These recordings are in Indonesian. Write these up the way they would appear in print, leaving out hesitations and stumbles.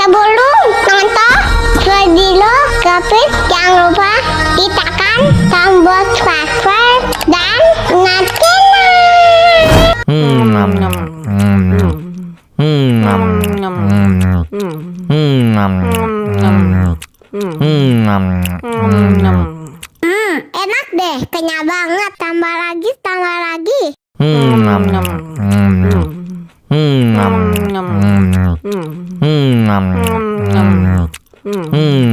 Sebelum nonton video Kepit, jangan lupa tekan tombol subscribe dan nyalakan. Enak deh, kenyang banget. Tambah lagi.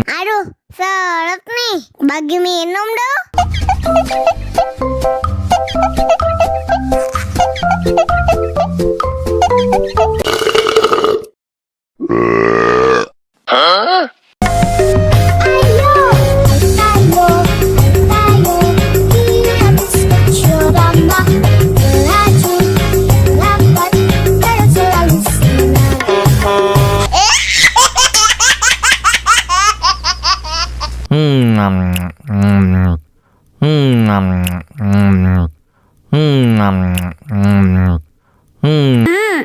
Aduh, seret nih. Bagi minum dong.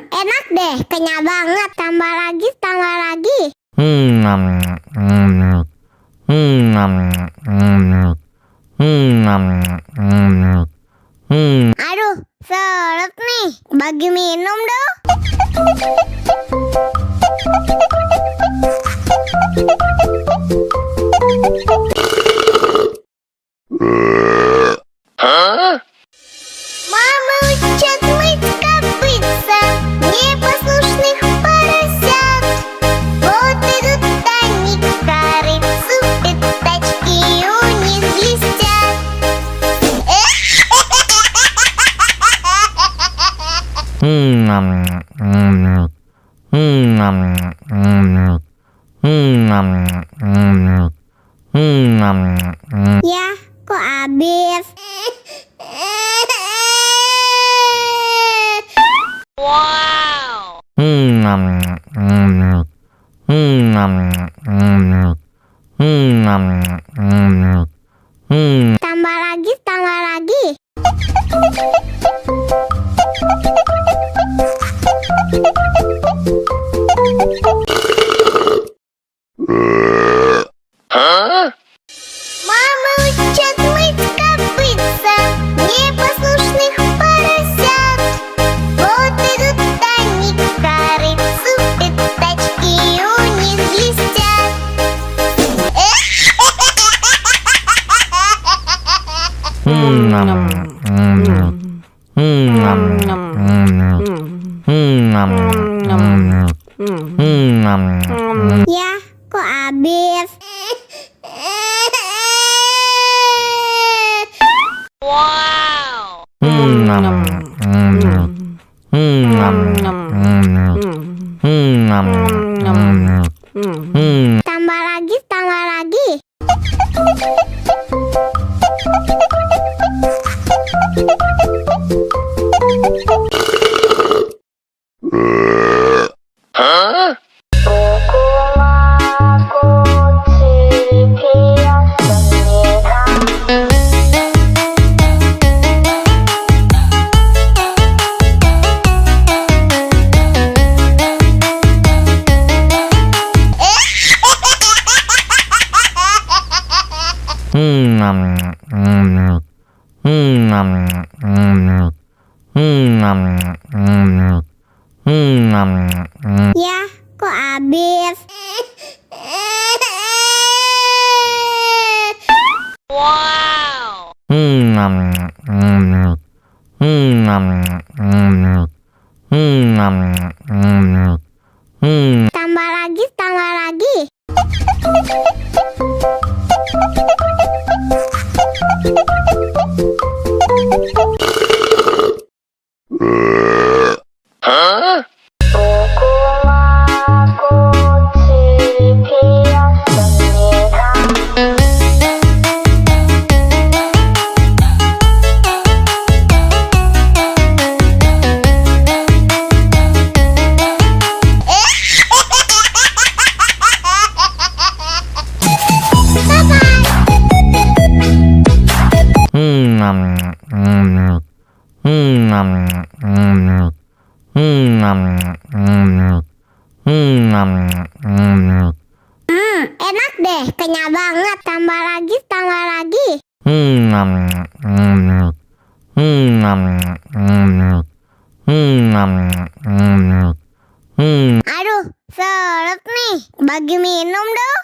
Enak deh, kenyang banget. Tambah lagi. Aduh, seret nih. Bagi minum dong. Мама учат мыть копытца непослушных поросят. Вот идут они к корыцу, пятачки у них блестят. Ya, kok habis? Wow. Tambah lagi. Мама учат мыть копытца непослушных поросят. Вот идут они к корыцу, пятачки у них блестят. Ya, kok habis? Wow. Tambah lagi. Ya, kok habis? Wow. Tambah lagi. Enak deh, kenyal banget. Tambah lagi, tambah lagi. Aduh, seret nih. Bagi minum dong.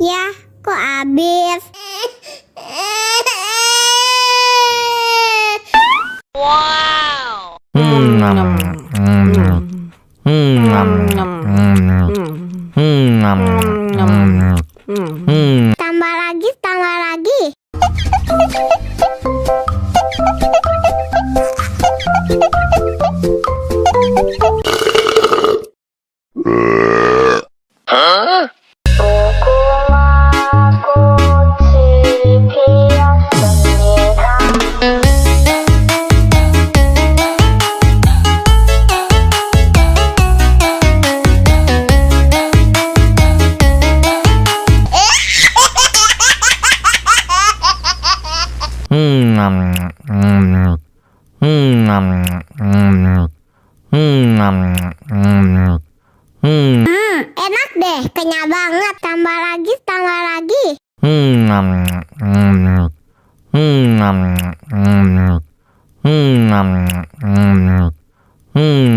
Ya, kok habis? Wow. Tambah lagi, tambah lagi. Enak deh, kenyal banget. Tambah lagi, tambah lagi.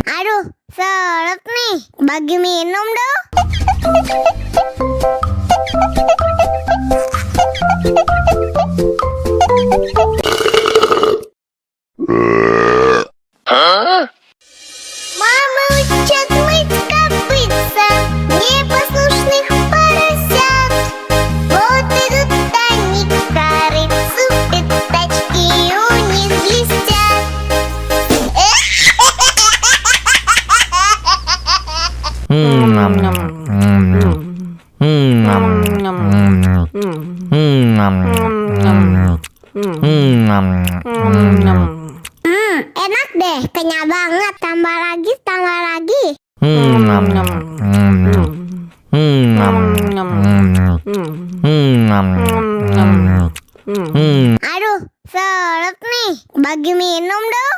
Aduh, seret nih. Bagi minum dong. Мама учат мыть копытца непослушных поросят. Вот идут они к корыцу, пятачки у них блестят. Enak deh, kenyal banget. Tambah lagi, tambah lagi. Aduh, seret nih. Bagi minum dong.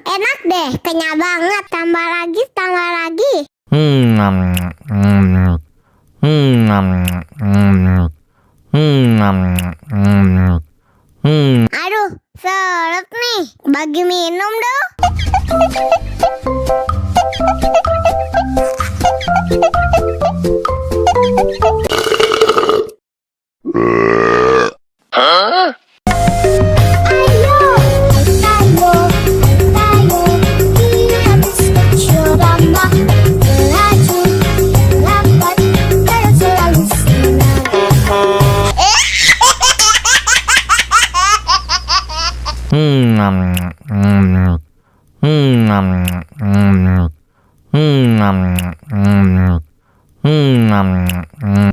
Enak deh, kenyal banget. Tambah lagi, tambah lagi. Aduh, seret nih. Bagi minum dong.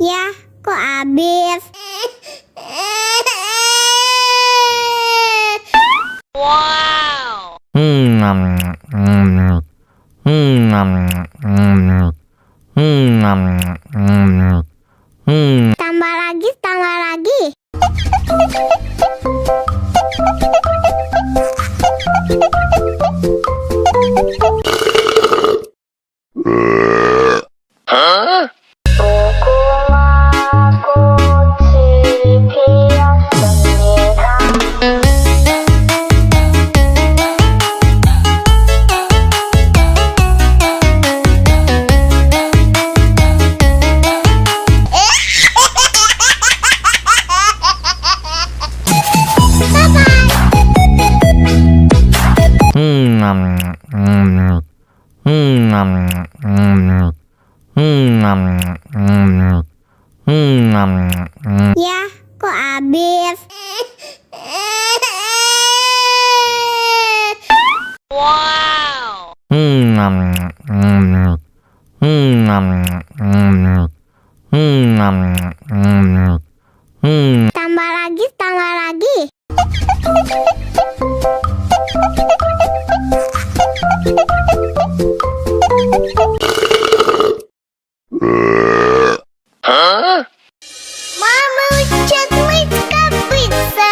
Ya, kok habis? Wow. Tambah lagi, tambah lagi. Ya, kok habis? Wow. Tambah lagi, tambah lagi. Huh? Mama coklat ke pizza.